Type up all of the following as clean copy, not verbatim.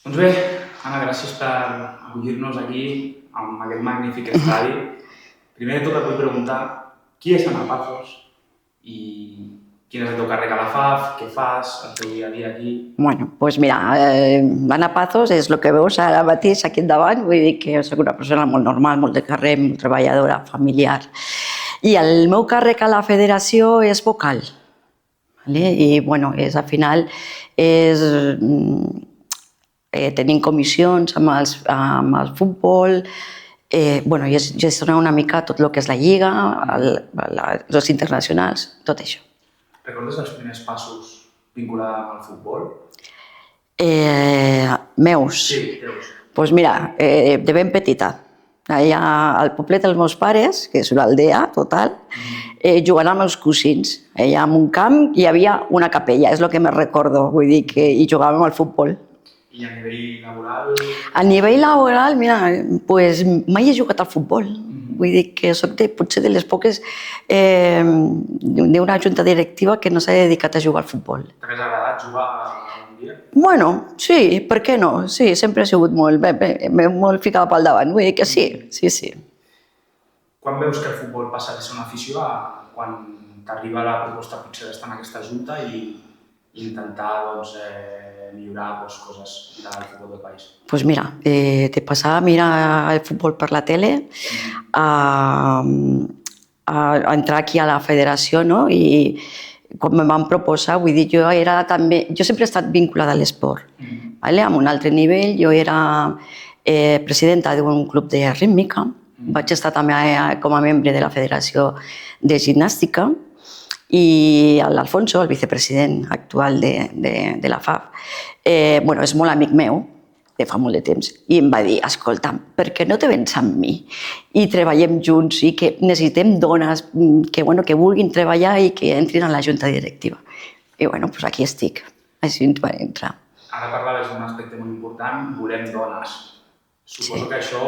Doncs bé, Anna, gràcies per acollir-nos aquí, amb aquest magnífic estadi. Primer de tot et vull preguntar qui és Anna Pazos i quin és el teu càrrec a la FAF, què fas, el teu dia a dia aquí. Bueno, doncs mira, Anna Pazos és el que veus ara mateix aquí endavant, vull dir que soc una persona molt normal, molt de carrer, molt treballadora, familiar. I el meu càrrec a la federació és vocal. I bueno, al final tenim comissions amb el futbol, i és gestionar una mica tot el que és la lliga, els internacionals, tot això. Recordes els primers passos vinculats amb el futbol? Meus? Sí, teus. Doncs mira, de ben petita. Allà al poblet dels meus pares, que és una aldea total, jugant amb els cosins. Allà en un camp hi havia una capella, és el que més recordo, vull dir que hi jugàvem al futbol. I a nivell laboral? A nivell laboral, mira, pues mai he jugat al futbol. Vull dir que soc potser de les poques d'una junta directiva que no s'ha dedicat a jugar al futbol. T'hagués agradat jugar algun dia? Bueno, sí, per què no? Sí, sempre he sigut molt ficada pel davant, vull dir que sí. Quan veus que el futbol passa de ser una afició a quan t'arriba la proposta potser d'estar en aquesta junta i intentar millorar coses del futbol del país? Doncs mira, de passar a mirar el futbol per la tele, a entrar aquí a la federació, no? I quan em van proposar, vull dir, jo sempre he estat vinculada a l'esport. A un altre nivell, jo era presidenta d'un club de rítmica, vaig estar també com a membre de la Federació de Gimnàstica, i l'Alfonso, el vicepresident actual de la FAF, és molt amic meu de fa molt de temps, i em va dir, escolta'm, per què no te vens amb mi i treballem junts i que necessitem dones que vulguin treballar i que entrin a la junta directiva. I doncs aquí estic, així ens va entrar. Ara parlaves d'un aspecte molt important, volem dones. Suposo que això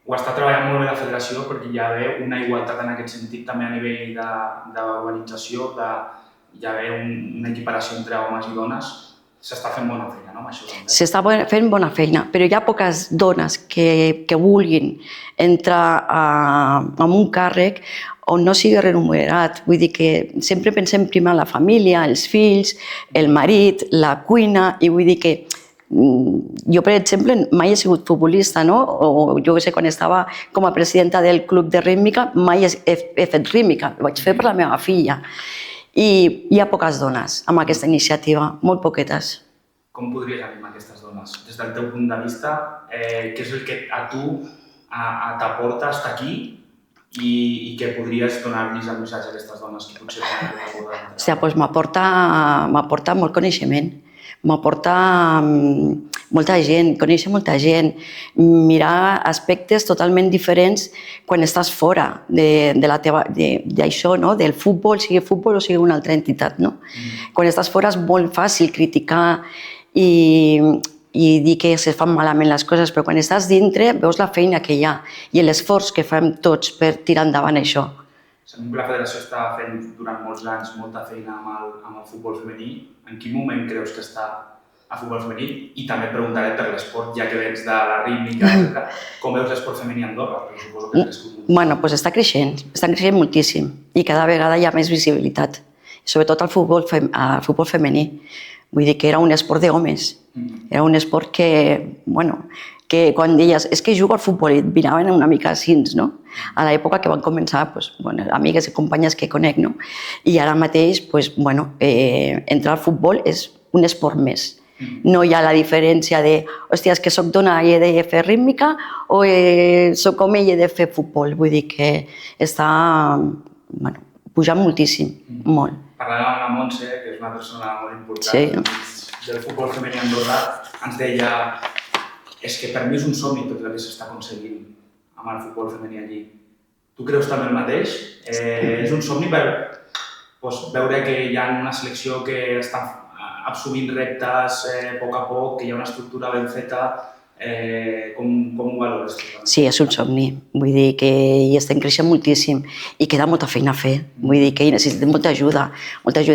ho està treballant molt bé la federació perquè hi ha d'haver una igualtat en aquest sentit també a nivell d'organització, hi ha d'haver una equiparació entre homes i dones. S'està fent bona feina, no, amb això? S'està fent bona feina, però hi ha poques dones que vulguin entrar en un càrrec on no sigui remunerat. Vull dir que sempre pensem primer en la família, els fills, el marit, la cuina, i vull dir que jo, per exemple, mai he sigut futbolista, no? O jo sé, quan estava com a presidenta del club de rítmica, mai he fet rítmica, ho vaig fer per la meva filla. I hi ha poques dones amb aquesta iniciativa, molt poquetes. Com podries animar aquestes dones? Des del teu punt de vista, què és el que a tu t'aporta estar aquí i què podries donar-los el missatge a aquestes dones que potser tenen una por d'entrar? Doncs m'aporta molt coneixement, m'aporta molta gent, conèixer molta gent, mirar aspectes totalment diferents quan estàs fora d'això, del futbol, sigui futbol o sigui una altra entitat. Quan estàs fora és molt fàcil criticar i dir que se fan malament les coses, però quan estàs dintre veus la feina que hi ha i l'esforç que fem tots per tirar endavant això. Sabem que la federació està fent durant molts anys molta feina amb el futbol femení. En quin moment creus que està a futbol femení? I també et preguntaré per l'esport, ja que vens de la rítmica, etc. Com veus l'esport femení a Andorra? Perquè suposo que ha crescut molt. Doncs està creixent moltíssim i cada vegada hi ha més visibilitat, sobretot al futbol femení. Vull dir que era un esport d'homes, era un esport que quan deies és que jugo al futbol i et miraven una mica així, no? A l'època que van començar, amigues i companyes que conec, no? I ara mateix, entrar al futbol és un esport més. No hi ha la diferència de, hòstia, és que soc dona i he de fer rítmica o soc home i he de fer futbol. Vull dir que està pujant moltíssim, molt. Parlant amb la Montse, que és una persona molt important del futbol femení a Andorra, ens deia és que per mi és un somni tot el que s'està aconseguint amb el futbol femení allí. Tu creus també el mateix? És un somni per veure que hi ha una selecció que està absorbint reptes a poc, que hi ha una estructura ben feta. Com ho valores tu? Sí, és un somni. Vull dir que hi estem creixent moltíssim i queda molta feina a fer. Vull dir que necessitem molta ajuda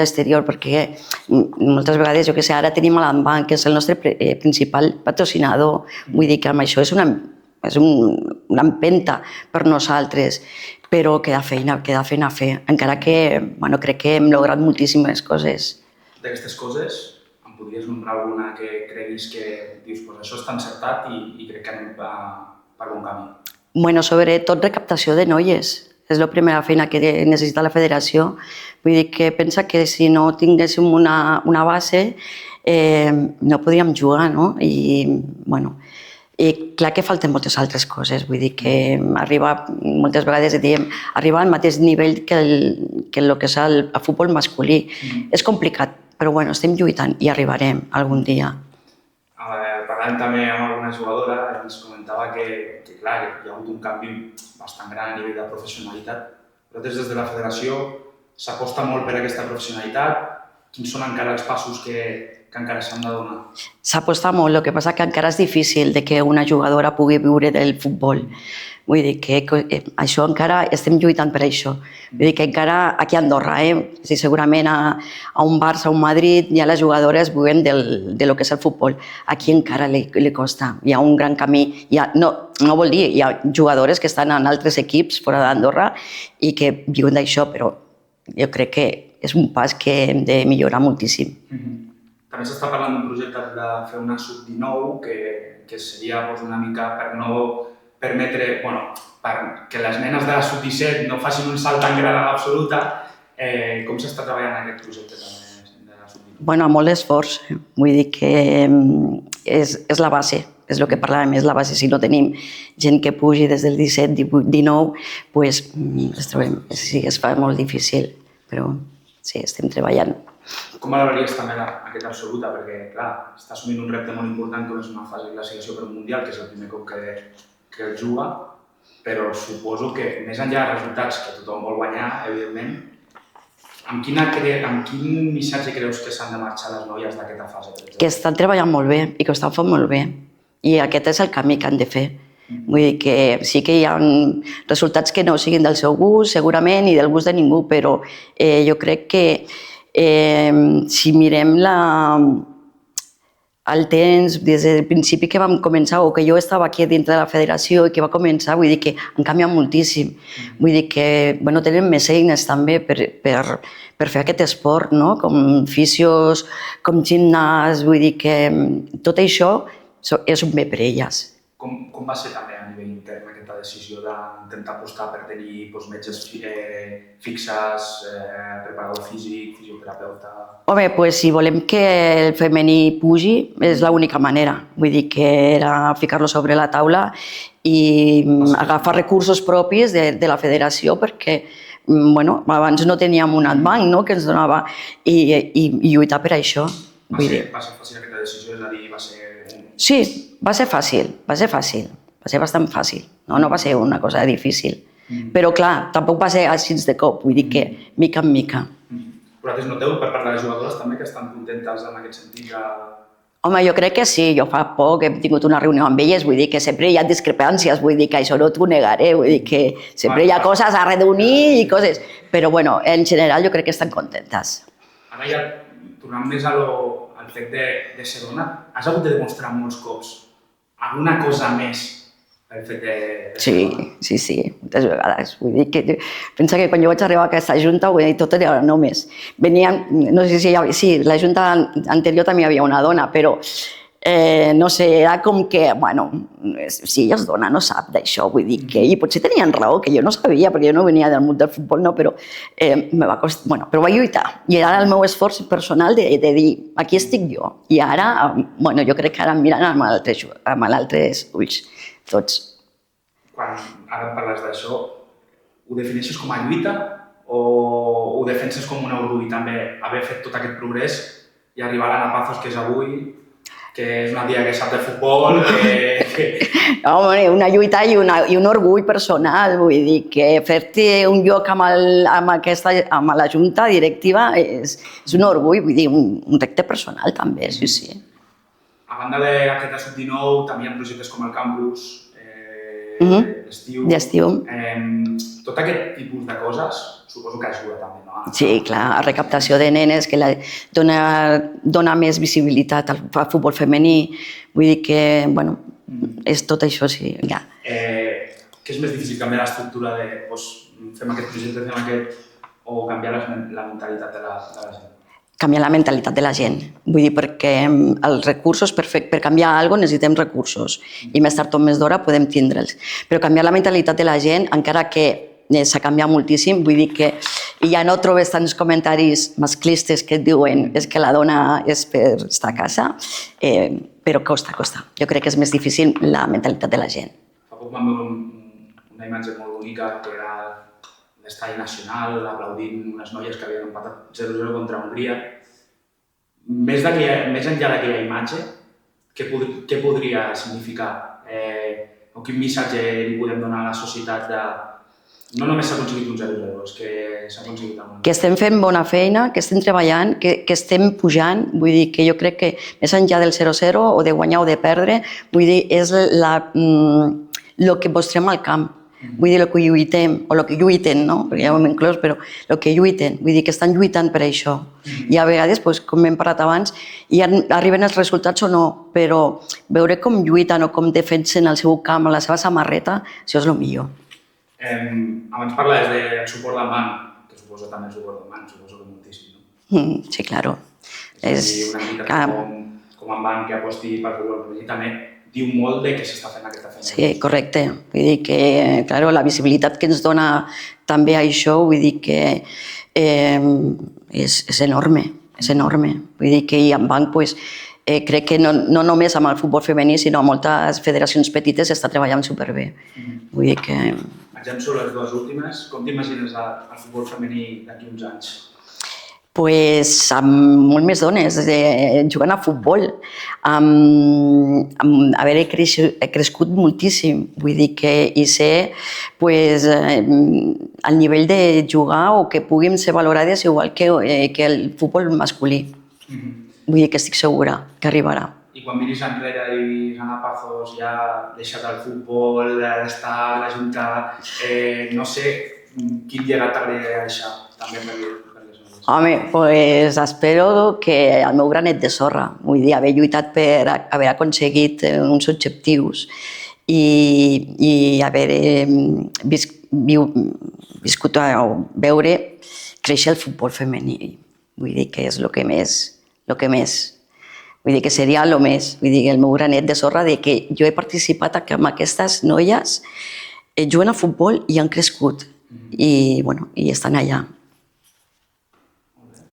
exterior, perquè moltes vegades, jo què sé, ara tenim a l'Anbanc, que és el nostre principal patrocinador. Vull dir que amb això és una empenta per nosaltres, però queda feina a fer, encara que crec que hem lograt moltíssimes coses. D'aquestes coses, em podries nombrar alguna que creguis que dius, pues això està encertat i crec que anem per bon camí? Bueno, sobretot recaptació de noies. És la primera feina que necessita la federació. Vull dir que pensa que si no tinguéssim una base no podríem jugar, no? I clar que falten moltes altres coses. Vull dir que moltes vegades diem, arribar al mateix nivell que el que és el futbol masculí. És complicat, però bueno, estem lluitant i arribarem algun dia. Parlant també amb alguna jugadora, ens comentava que clar, hi ha hagut un canvi bastant gran a nivell de professionalitat, però des de la federació s'aposta molt per aquesta professionalitat. Quins són encara els passos que encara s'han de donar? S'aposta molt, el que passa que encara és difícil que una jugadora pugui viure del futbol. Vull dir que això encara estem lluitant per això. Vull dir que encara aquí a Andorra, segurament a un Barça, a un Madrid, ja les jugadores viuen de lo que és el futbol. Aquí encara li costa. Hi ha un gran camí. No vol dir, hi ha jugadores que estan en altres equips fora d'Andorra i que viuen d'això, però jo crec que és un pas que hem de millorar moltíssim. També s'està parlant d'un projecte de fer una sub-19 que seria una mica per no permetre que les nenes de la sub-17 no facin un salt tan gran a l'absoluta. Com s'està treballant aquest projecte de la sub-19? Bueno, amb molt d'esforç. Vull dir que és la base, és el que parlàvem, és la base. Si no tenim gent que pugi des del 17, 18, 19, sí, es fa molt difícil, però sí, estem treballant. Com valoraries també aquesta absoluta? Perquè, clar, està assumint un repte molt important com és una fase de classificació per un Mundial, que és el primer cop que el juga, però suposo que, més enllà de resultats que tothom vol guanyar, evidentment, amb quin missatge creus que s'han de marxar les noies d'aquesta fase? Que estan treballant molt bé i que ho estan fent molt bé. I aquest és el camí que han de fer. Vull dir que sí que hi ha resultats que no siguin del seu gust, segurament, i del gust de ningú, però jo crec que si mirem el temps, des del principi que vam començar, o que jo estava aquí dintre de la federació i que va començar, vull dir que han canviat moltíssim. Vull dir que tenen més eines també per fer aquest esport, com fisios, com gimnàs, vull dir que tot això és un bé per elles. Com va ser també a nivell intern aquesta decisió d'intentar apostar per tenir metges fixes, preparador físic, fisioterapeuta? Home, doncs si volem que el femení pugi, és l'única manera. Vull dir que era ficar-lo sobre la taula i agafar recursos propis de la federació, perquè abans no teníem un Adbank que ens donava, i lluitar per això. Va ser fàcil aquesta decisió? És a dir, va ser... Sí, va ser fàcil, va ser bastant fàcil, no va ser una cosa difícil. Però clar, tampoc va ser així de cop, vull dir que mica en mica. Vosaltres noteu per part de les jugadores també que estan contentes en aquest sentit? Home, jo crec que sí, jo fa poc hem tingut una reunió amb elles, vull dir que sempre hi ha discrepàncies, vull dir que això no t'ho negaré, vull dir que sempre hi ha coses a reunir i coses, però en general jo crec que estan contentes. Ara ja, tornant més al fet de ser dona, has hagut de demostrar molts cops alguna cosa més pel fet de ser dona? Sí, moltes vegades. Vull dir que pensa que quan jo vaig arribar a aquesta junta, tot era només. Venien, no sé si la junta anterior també hi havia una dona, però no sé, era com que, si ella és dona, no sap d'això, vull dir que, i potser tenien raó, que jo no sabia, perquè jo no venia del món del futbol, però va costar, però va lluitar, i era el meu esforç personal de dir, aquí estic jo, i ara, jo crec que ara em miren amb altres ulls, tots. Quan ara parles d'això, ho defineixes com a lluita o ho defenses com un orgull també, haver fet tot aquest progrés i arribar a l'Anna Pazos que és avui, que és una tia que sap de futbol, Home, una lluita i un orgull personal, vull dir que fer-te un lloc amb la junta directiva és un orgull, vull dir, un repte personal també, sí. a banda d'aquest sub-19, també hi ha projectes com el campus, d'estiu. Tot aquest tipus de coses suposo que ajuda també, no? Sí, clar, recaptació de nenes, que dona més visibilitat al futbol femení. Vull dir que, bueno, és tot això, sí. Ja. Què és més difícil, canviar l'estructura de fem aquest projecte, fem aquest, o canviar la mentalitat de la gent? Canviar la mentalitat de la gent. Vull dir, perquè els recursos, per canviar alguna cosa necessitem recursos i més tard o més d'hora podem tindre'ls. Però canviar la mentalitat de la gent, encara que s'ha canviat moltíssim, vull dir que ja no trobes tants comentaris masclistes que et diuen que la dona és per estar a casa, però costa. Jo crec que és més difícil la mentalitat de la gent. Fa poc vam veure una imatge molt bonica que era l'estadi nacional, aplaudint unes noies que havien empatat 0-0 contra Hongria. Més enllà d'aquella imatge, què podria significar? O quin missatge li podem donar a la societat de no només s'ha aconseguit un 0-0, és que s'ha aconseguit un... Que estem fent bona feina, que estem treballant, que estem pujant. Vull dir que jo crec que més enllà del 0-0 o de guanyar o de perdre, vull dir, és el que mostrem al camp. Vull dir, el que lluitem, o el que lluiten, no? Perquè ja ho hem inclòs, però el que lluiten, vull dir que estan lluitant per això. I a vegades, com hem parlat abans, ja arriben els resultats o no, però veure com lluiten o com defensen el seu camp, la seva samarreta, això és el millor. Abans parlaves del suport del banc, que suposo també el suport del banc, suposo que moltíssim, no? Sí, claro. És una entitat com en banc que aposti per futbol femení també diu molt de què s'està fent aquesta feina. Sí, correcte. Vull dir que, claro, la visibilitat que ens dona també això, vull dir que és enorme, és enorme. Vull dir que en banc, crec que no només amb el futbol femení, sinó amb moltes federacions petites està treballant superbé. Vull dir que... Marxem sobre les dues últimes. Com t'imagines el futbol femení d'aquí uns anys? Amb molt més dones, jugant a futbol, haver crescut moltíssim, vull dir que i ser al nivell de jugar o que puguin ser valorades igual que el futbol masculí. Vull dir que estic segura que arribarà. I quan miris enrere i dius, Ana Pazos ja ha deixat el futbol, està a la Junta, no sé quin llegat t'agradaria deixar també per dir. Home, espero que el meu granet de sorra, vull dir, haver lluitat per haver aconseguit uns objectius i haver viscut o veure créixer el futbol femení. Vull dir que és el que més. Vull dir que seria el més. Vull dir, el meu granet de sorra de que jo he participat amb aquestes noies, juguen a futbol i han crescut i estan allà.